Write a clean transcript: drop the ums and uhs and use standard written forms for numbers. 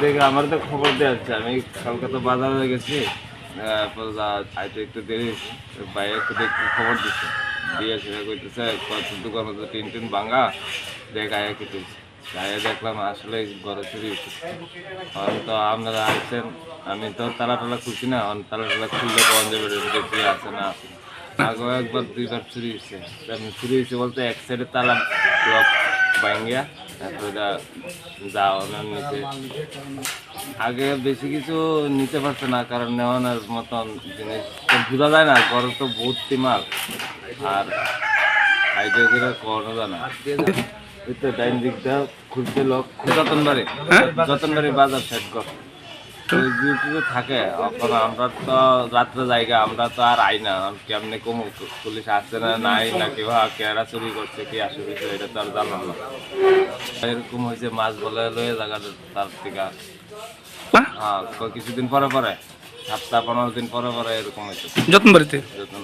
দেখে আমার তো খবর দিয়ে আসছে। আমি কলকাতা বাজারে গেছি, আইতে একটু দেরি হয়েছে। বাইরে একটু দেখতে খবর দিচ্ছে, দিয়ে সেটা কইতেছে কত দোকান মতো টিন টিন ভাঙা, দেখ আয়া কেটেছে। আয়া দেখলাম আসলে ঘরে চুরি হয়েছে। কারণ তো আপনারা আসছেন, আমি তো তালা টালা খুলছি না, তালা টালা খুললে পাওয়া যাবে দেখি আছে না আছে না। আগেও একবার দুইবার চুরি হয়েছে। চুরি হয়েছে বলতে এক সাইডে তালা লক ভাঙ্গিয়া, তারপরে যাওয়ানোর নিচে আগে বেশি কিছু নিতে পারছে না, কারণ নেওয়ানোর মতন জিনিস তো বোঝা যায় না, ঘর তো ভর্তি মাল। আর আইডিয়া করে করানো যায় না। ওই তো ডাইন দিকটা খুলতে লোক যতনবাড়ি বাজার সেট কর ডিউটিতে থাকে। এখন আমরা তো রাত্রে জায়গা, আমরা তো আর আই না, কেমনি কম পুলিশ আসছে না নাই না কেউ কেরা চুরি করছে কি আসবে এটা তো আর জানলাম না। এরকম হয়েছে মাছ বলে লয়ে জায়গা তার থেকে হ্যাঁ কিছুদিন পরে পরে, সপ্তাহ 15 দিন পরে পরে এরকম হয়েছে যত্ন বাড়িতে। যত্ন